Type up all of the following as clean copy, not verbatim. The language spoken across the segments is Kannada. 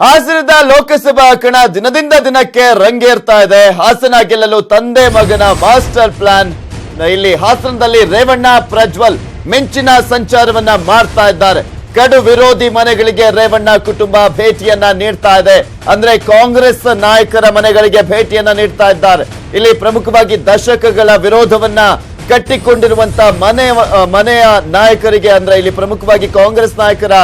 ಹಾಸನದ ಲೋಕಸಭಾ ಕಣ ದಿನದಿಂದ ದಿನಕ್ಕೆ ರಂಗೇರ್ತಾ ಇದೆ. ಹಾಸನ ಗೆಲ್ಲಲು ತಂದೆ ಮಗನ ಮಾಸ್ಟರ್ ಪ್ಲಾನ್. ಇಲ್ಲಿ ಹಾಸನದಲ್ಲಿ ರೇವಣ್ಣ ಪ್ರಜ್ವಲ್ ಮಿಂಚಿನ ಸಂಚಾರವನ್ನ ಮಾಡ್ತಾ ಇದ್ದಾರೆ. ಕಡು ವಿರೋಧಿ ಮನೆಗಳಿಗೆ ರೇವಣ್ಣ ಕುಟುಂಬ ಭೇಟಿಯನ್ನ ನೀಡ್ತಾ ಇದೆ. ಅಂದ್ರೆ ಕಾಂಗ್ರೆಸ್ ನಾಯಕರ ಮನೆಗಳಿಗೆ ಭೇಟಿಯನ್ನ ನೀಡ್ತಾ ಇದ್ದಾರೆ. ಇಲ್ಲಿ ಪ್ರಮುಖವಾಗಿ ದಶಕಗಳ ವಿರೋಧವನ್ನ ಕಟ್ಟಿಕೊಂಡಿರುವಂತ ಮನೆಯ ನಾಯಕರಿಗೆ, ಅಂದ್ರೆ ಇಲ್ಲಿ ಪ್ರಮುಖವಾಗಿ ಕಾಂಗ್ರೆಸ್ ನಾಯಕರ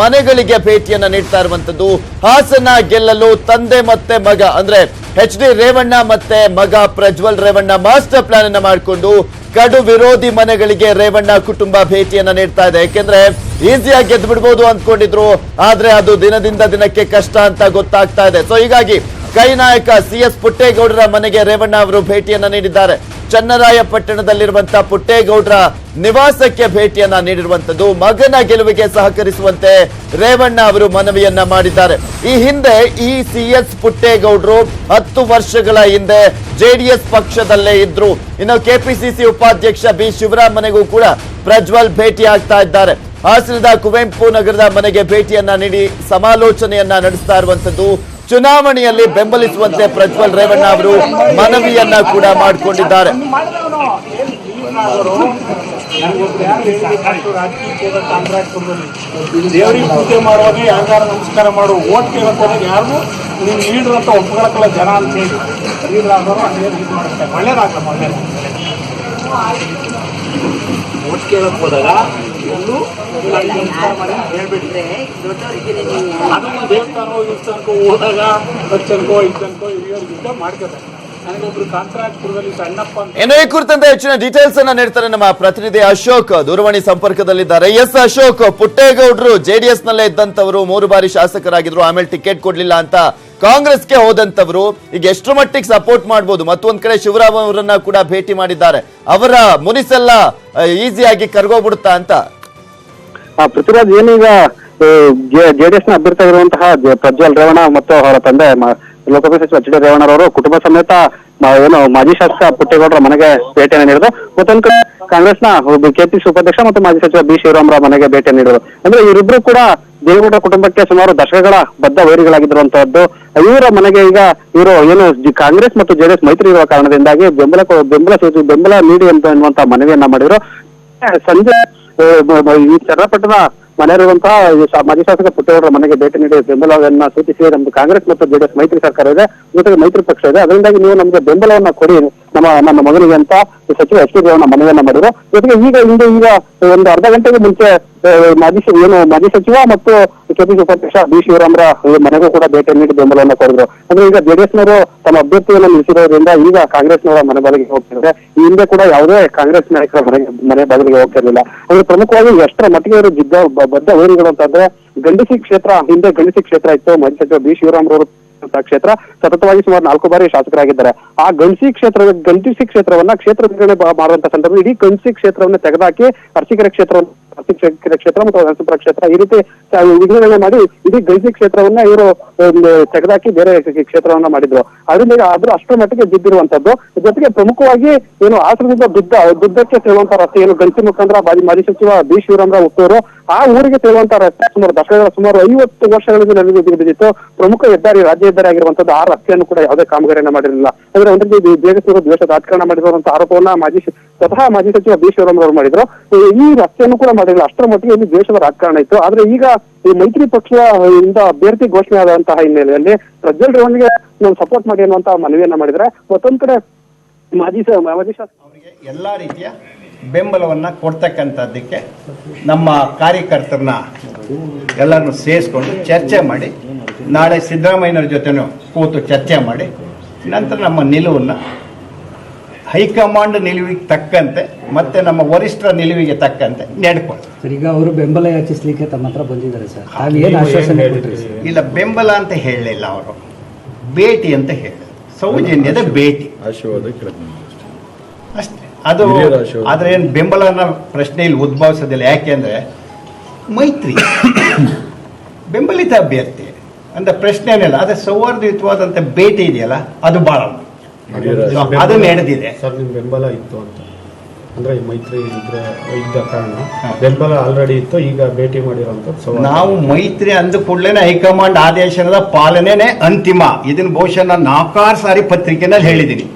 ಮನೆಗಳಿಗೆ ಭೇಟಿಯನ್ನ ನೀಡ್ತಾ ಇರುವಂತದ್ದು. ಹಾಸನ ಗೆಲ್ಲಲು ತಂದೆ ಮತ್ತೆ ಮಗ, ಅಂದ್ರೆ HD ರೇವಣ್ಣ ಮತ್ತೆ ಮಗ ಪ್ರಜ್ವಲ್ ರೇವಣ್ಣ ಮಾಸ್ಟರ್ ಪ್ಲಾನ್ ಅನ್ನ ಮಾಡಿಕೊಂಡು ಕಡು ವಿರೋಧಿ ಮನೆಗಳಿಗೆ ರೇವಣ್ಣ ಕುಟುಂಬ ಭೇಟಿಯನ್ನ ನೀಡ್ತಾ ಇದೆ. ಯಾಕೆಂದ್ರೆ ಈಸಿಯಾಗಿ ಗೆದ್ದು ಬಿಡ್ಬೋದು ಅಂದ್ಕೊಂಡಿದ್ರು, ಆದ್ರೆ ಅದು ದಿನದಿಂದ ದಿನಕ್ಕೆ ಕಷ್ಟ ಅಂತ ಗೊತ್ತಾಗ್ತಾ ಇದೆ. ಸೊ ಹೀಗಾಗಿ ಕೈ ನಾಯಕ CS ಪುಟ್ಟೇಗೌಡರ ಮನೆಗೆ ರೇವಣ್ಣ ಅವರು ಭೇಟಿಯನ್ನ ನೀಡಿದ್ದಾರೆ. ಚನ್ನರಾಯಪಟ್ಟಣದಲ್ಲಿರುವಂತಹ ಪುಟ್ಟೇಗೌಡರ ನಿವಾಸಕ್ಕೆ ಭೇಟಿಯನ್ನ ನೀಡಿರುವಂತದ್ದು. ಮಗನ ಗೆಲುವಿಗೆ ಸಹಕರಿಸುವಂತೆ ರೇವಣ್ಣ ಅವರು ಮನವಿಯನ್ನ ಮಾಡಿದ್ದಾರೆ. ಈ ಹಿಂದೆ ಈ CS ಪುಟ್ಟೇಗೌಡರು 10 ವರ್ಷಗಳ ಹಿಂದೆ JDS ಪಕ್ಷದಲ್ಲೇ ಇದ್ರು. ಇನ್ನು KPCC ಉಪಾಧ್ಯಕ್ಷ B ಶಿವರಾಮ್ ಮನೆಗೂ ಕೂಡ ಪ್ರಜ್ವಲ್ ಭೇಟಿ ಆಗ್ತಾ ಇದ್ದಾರೆ. ಹಾಸನದ ಕುವೆಂಪು ನಗರದ ಮನೆಗೆ ಭೇಟಿಯನ್ನ ನೀಡಿ ಸಮಾಲೋಚನೆಯನ್ನ ನಡೆಸ್ತಾ ಇರುವಂತದ್ದು. ಚುನಾವಣೆಯಲ್ಲಿ ಬೆಂಬಲಿಸುವಂತೆ ಪ್ರಜ್ವಲ್ ರೇವಣ್ಣ ಅವರು ಮನವಿಯನ್ನ ಕೂಡ ಮಾಡಿಕೊಂಡಿದ್ದಾರೆ. ದೇವರಿಗೆ ಪೂಜೆ ಮಾಡುವಾಗ ಯಾರು ನಮಸ್ಕಾರ ಮಾಡು, ಓಟ್ ಕೇಳೋದಾಗ ಯಾರು ನೀವು ಲೀಡರ್ ಅಂತ ಒಪ್ಕೊಳಕ್ಕಲ್ಲ ಜನ ಅಂತ ಹೇಳಿ ಲೀಡರ್ ಆಗೋರು ಅದೇ ಇದು ಮಾಡ್ತಾರೆ. ಒಳ್ಳೇದಾಗಲ್ಲ ಒಳ್ಳೇದು. ಓಟ್ ಕೇಳಕ್ ಹೋದಾಗ ಎಲ್ಲೂ ನಮಸ್ಕಾರ ಮಾಡಿ ಹೇಳ್ಬಿಟ್ರೆ ಅದು ದೇವಸ್ಥಾನೋ ದೇವಸ್ಥಾನಕ್ಕೋ ಹೋದಾಗ 10 ಜನಕ್ಕೋ 5 ಜನಕ್ಕೋ ಹಿರಿಯೋರ್ಗಿಂತ ಮಾಡ್ಕೋತಾರೆ. ನನಗೊಬ್ರು ಕಾಂಟ್ರಾಕ್ಟ್ಪುರದಲ್ಲಿ ಸಣ್ಣಪ್ಪ ಅಂತ. ಇನ್ನು ಈ ಕುರಿತಂತೆ ಹೆಚ್ಚಿನ ಡೀಟೇಲ್ಸ್ ಅನ್ನ ನೀಡ್ತಾರೆ ನಮ್ಮ ಪ್ರತಿನಿಧಿ ಅಶೋಕ್, ದೂರವಾಣಿ ಸಂಪರ್ಕದಲ್ಲಿದ್ದಾರೆ. ಎಸ್ ಅಶೋಕ್, ಪುಟ್ಟೇಗೌಡರು JDS ನಲ್ಲೇ ಇದ್ದಂತವರು, 3 ಬಾರಿ ಶಾಸಕರಾಗಿದ್ರು, ಆಮೇಲೆ ಟಿಕೆಟ್ ಕೊಡ್ಲಿಲ್ಲ ಅಂತ ಕಾಂಗ್ರೆಸ್ಗೆ ಹೋದಂತವರು ಈಗ ಎಷ್ಟರ ಮಟ್ಟಿಗೆ ಸಪೋರ್ಟ್ ಮಾಡಬಹುದು? ಮತ್ತೊಂದ್ ಕಡೆ ಶಿವರಾಮ್ ಅವರನ್ನ ಕೂಡ ಭೇಟಿ ಮಾಡಿದ್ದಾರೆ. ಅವರ ಮುನಿಸೆಲ್ಲ ಈಸಿಯಾಗಿ ಕರ್ಗೋಗ್ಬಿಡುತ್ತಾ ಅಂತ? ಪೃಥ್ವಿರಾಜ್, ಏನೀಗ JDS ನ ಅಭ್ಯರ್ಥಿ ಆಗಿರುವಂತಹ ಪ್ರಜ್ವಲ್ ರೇವಣ್ಣ ಮತ್ತು ಅವರ ತಂದೆ ಲೋಕಸಭೆ ಸಚಿವ HD ರೇವಣ್ಣರವರು ಕುಟುಂಬ ಸಮೇತ ಏನು ಮಾಜಿ ಶಾಸಕ ಪುಟ್ಟೇಗೌಡರ ಮನೆಗೆ ಭೇಟಿಯನ್ನು ನೀಡಿದ್ರು. ಮತ್ತೊಂದು ಕಡೆ ಕಾಂಗ್ರೆಸ್ನ KPCC ಉಪಾಧ್ಯಕ್ಷ ಮತ್ತು ಮಾಜಿ ಸಚಿವ B ಶಿವರಾಮ್ರ ಮನೆಗೆ ಭೇಟಿ ನೀಡಿದರು. ಅಂದ್ರೆ ಇವರಿಬ್ರು ಕೂಡ ದೇವೇಗೌಡರ ಕುಟುಂಬಕ್ಕೆ ಸುಮಾರು ದಶಕಗಳ ಬದ್ಧ ವೈರಿಗಳಾಗಿರುವಂತಹದ್ದು. ಇವರ ಮನೆಗೆ ಈಗ ಇವರು ಏನು ಕಾಂಗ್ರೆಸ್ ಮತ್ತು JDS ಮೈತ್ರಿ ಇರುವ ಕಾರಣದಿಂದಾಗಿ ಬೆಂಬಲ ನೀಡಿ ಎನ್ನುವಂತ ಮನವಿಯನ್ನ ಮಾಡಿದ್ರು. ಸಂಜೆ ಈ ಚನ್ನಪಟ್ಟಣ ಮನೆಯಲ್ಲಿರುವಂತಹ ಮಾಜಿ ಶಾಸಕ ಪುಟ್ಟೇಗೌಡರ ಮನೆಗೆ ಭೇಟಿ ನೀಡಿ ಬೆಂಬಲವನ್ನ ಸೂಚಿಸಿ, ನಮ್ದು ಕಾಂಗ್ರೆಸ್ ಮತ್ತು JDS ಮೈತ್ರಿ ಸರ್ಕಾರ ಇದೆ, ಜೊತೆಗೆ ಮೈತ್ರಿ ಪಕ್ಷ ಇದೆ, ಅದರಿಂದಾಗಿ ನೀವು ನಮಗೆ ಬೆಂಬಲವನ್ನ ಕೊಡಿ ನಮ್ಮ ಮಗನಿಗೆ ಅಂತ ಸಚಿವ HD ರೇವಣ್ಣ ಮನವಿಯನ್ನ ಮಾಡಿದ್ರು. ಜೊತೆಗೆ ಈಗ ಒಂದು ಅರ್ಧ ಗಂಟೆಗೆ ಮುಂಚೆ ಮಾಜಿ ಸಚಿವ ಮತ್ತು KPCC ಉಪಾಧ್ಯಕ್ಷ B ಶಿವರಾಮ್ರ ಮನೆಗೂ ಕೂಡ ಭೇಟಿ ನೀಡಿ ಬೆಂಬಲವನ್ನ ಕೊಡಿದ್ರು. ಅಂದ್ರೆ ಈಗ JDS ನವರು ತಮ್ಮ ಅಭ್ಯರ್ಥಿಯನ್ನು ನಿಲ್ಲಿಸಿರೋದ್ರಿಂದ ಈಗ ಕಾಂಗ್ರೆಸ್ನವರ ಮನೆ ಬಾಗಿಲಿಗೆ ಹೋಗ್ತಿದ್ದಾರೆ. ಈ ಹಿಂದೆ ಕೂಡ ಯಾವುದೇ ಕಾಂಗ್ರೆಸ್ ನಾಯಕರ ಮನೆ ಬಾಗಿಲಿಗೆ ಹೋಗ್ತಿರ್ಲಿಲ್ಲ. ಅಂದ್ರೆ ಪ್ರಮುಖವಾಗಿ ಎಷ್ಟರ ಮಟ್ಟಿಗೆ ಅವರು ಬದ್ಧ ವೈರಿಗಳು ಅಂತಂದ್ರೆ, ಗಂಡಸಿ ಕ್ಷೇತ್ರ ಇತ್ತು. ಮಾಜಿ ಸಚಿವ B ಶಿವರಾಮ್ರವರು ಕ್ಷೇತ್ರ ಸತತವಾಗಿ ಸುಮಾರು 4 ಬಾರಿ ಶಾಸಕರಾಗಿದ್ದಾರೆ. ಆ ಗಂಡಸಿ ಕ್ಷೇತ್ರವನ್ನ ಕ್ಷೇತ್ರ ವಿಂಗಡಣೆ ಮಾಡುವಂತ ಸಂದರ್ಭ ಇಡೀ ಗಂಡಸಿ ಕ್ಷೇತ್ರವನ್ನ ತೆಗೆದಾಕಿ ಅರಸೀಕೆರೆ ಕ್ಷೇತ್ರ ಮತ್ತು ನರಸೀಪುರ ಕ್ಷೇತ್ರ ಈ ರೀತಿ ವಿಂಗಡಣೆ ಮಾಡಿ ಇಡೀ ಗಂಡಸಿ ಕ್ಷೇತ್ರವನ್ನ ಇವರು ತೆಗೆದಾಕಿ ಬೇರೆ ಕ್ಷೇತ್ರವನ್ನ ಮಾಡಿದ್ರು. ಅದರಿಂದ ಅದ್ರ ಅಷ್ಟರ ಮಟ್ಟಿಗೆ ಬಿದ್ದಿರುವಂತದ್ದು. ಜೊತೆಗೆ ಪ್ರಮುಖವಾಗಿ ಏನು ಹಾಸನದಿಂದ ದುದ್ದಕ್ಕೆ ಸೇರುವಂತ ರಸ್ತೆ, ಏನು ಗಂಡಸಿ ಮುಖಂಡರ ಮಾಜಿ ಸಚಿವ B ಶಿವರಾಮ್ರ ಹುಟ್ಟೂರು, ಆ ಊರಿಗೆ ಸೇರುವಂತ ರಸ್ತೆ ಸುಮಾರು 50 ವರ್ಷಗಳಿಂದ ನನಗೆ ಬಿದ್ದಿತ್ತು. ಪ್ರಮುಖ ರಾಜ್ಯ ಹೆದ್ದಾರಿ ಆಗಿರುವಂತದ್ದು. ಆ ರಸ್ತೆಯನ್ನು ಕೂಡ ಯಾವುದೇ ಕಾಮಗಾರಿಯನ್ನ ಮಾಡಿರಲಿಲ್ಲ. ಅಂದ್ರೆ ಒಂದರಲ್ಲಿ ದ್ವೇಷ ರಾಜಕಾರಣ ಮಾಡಿರುವಂತ ಆರೋಪವನ್ನ ಸ್ವತಃ ಮಾಜಿ ಸಚಿವ B ಶಿವರಾಮ್ ಅವರು ಮಾಡಿದ್ರು. ಈ ರಸ್ತೆಯನ್ನು ಕೂಡ ಮಾಡಿರಲಿಲ್ಲ. ಅಷ್ಟರ ಮಟ್ಟಿಗೆ ಇಲ್ಲಿ ದ್ವೇಷದ ರಾಜಕಾರಣ ಇತ್ತು. ಆದ್ರೆ ಈಗ ಈ ಮೈತ್ರಿ ಪಕ್ಷದಿಂದ ಅಭ್ಯರ್ಥಿ ಘೋಷಣೆ ಆದಂತಹ ಹಿನ್ನೆಲೆಯಲ್ಲಿ ಪ್ರಜ್ವಲ್ ರೇವಣ್ಣಿಗೆ ನಾವು ಸಪೋರ್ಟ್ ಮಾಡಿ ಅನ್ನುವಂತಹ ಮನವಿಯನ್ನ ಮಾಡಿದ್ರೆ, ಮತ್ತೊಂದ್ ಕಡೆ ಮಾಜಿ ಶಾಸಕ ಅವರಿಗೆ ಎಲ್ಲಾ ರೀತಿಯ ಬೆಂಬಲವನ್ನ ಕೊಡ್ತಕ್ಕಂಥದ್ದಕ್ಕೆ ನಮ್ಮ ಕಾರ್ಯಕರ್ತರನ್ನ ಎಲ್ಲರನ್ನು ಸೇರಿಸ್ಕೊಂಡು ಚರ್ಚೆ ಮಾಡಿ, ನಾಳೆ ಸಿದ್ದರಾಮಯ್ಯನವ್ರ ಜೊತೆನೂ ಕೂತು ಚರ್ಚೆ ಮಾಡಿ, ನಂತರ ನಮ್ಮ ನಿಲುವನ್ನು ಹೈಕಮಾಂಡ್ ನಿಲುವಿಗೆ ತಕ್ಕಂತೆ ಮತ್ತೆ ನಮ್ಮ ವರಿಷ್ಠರ ನಿಲುವಿಗೆ ತಕ್ಕಂತೆ ನಡ್ಕೊಳ್ಳಿ. ಈಗ ಅವರು ಬೆಂಬಲ ಯಾಚಿಸ್ಲಿಕ್ಕೆ ತಮ್ಮ ಹತ್ರ ಬಂದಿದ್ದಾರೆ ಸರ್. ಏನು ಆಶ್ವಾಸನೆ ಕೊಟ್ರಿ ಸರ್? ಇಲ್ಲ, ಬೆಂಬಲ ಅಂತ ಹೇಳಲಿಲ್ಲ, ಅವರು ಭೇಟಿ ಅಂತ ಹೇಳಿದ್ರು. ಸೌಜನ್ಯದ ಭೇಟಿ ಅಷ್ಟೇ. ಅದು ಆದ್ರೆ ಏನು ಬೆಂಬಲ ಅನ್ನೋ ಪ್ರಶ್ನೆ ಇಲ್ಲಿ ಉದ್ಭವಿಸೋದಿಲ್ಲ. ಯಾಕೆಂದ್ರೆ ಮೈತ್ರಿ ಬೆಂಬಲಿತ ಅಭ್ಯರ್ಥಿ ಅಂತ ಪ್ರಶ್ನೆ ಏನಿಲ್ಲ. ಅದೇ ಸೌಹಾರ್ದಯುತವಾದಂತ ಭೇಟಿ ಇದೆಯಲ್ಲ, ಅದು ಬಹಳ ಅದು ನಡೆದಿದೆ. ಸರ್, ನಿಮ್ ಬೆಂಬಲ ಇತ್ತು ಅಂತ ಅಂದ್ರೆ ಈ ಮೈತ್ರಿ ಇದ್ದ ಕಾರಣ ಬೆಂಬಲ ಆಲ್ರೆಡಿ ಇತ್ತು, ಈಗ ಭೇಟಿ ಮಾಡಿರೋಂಥದ್ದು. ನಾವು ಮೈತ್ರಿ ಅಂದ ಕೂಡಲೇ ಹೈಕಮಾಂಡ್ ಆದೇಶದ ಪಾಲನೆನೇ ಅಂತಿಮ. ಇದನ್ನ ಬಹುಶಃ ನಾನು 4 ಸಾರಿ ಪತ್ರಿಕೆನಲ್ಲಿ ಹೇಳಿದ್ದೀನಿ.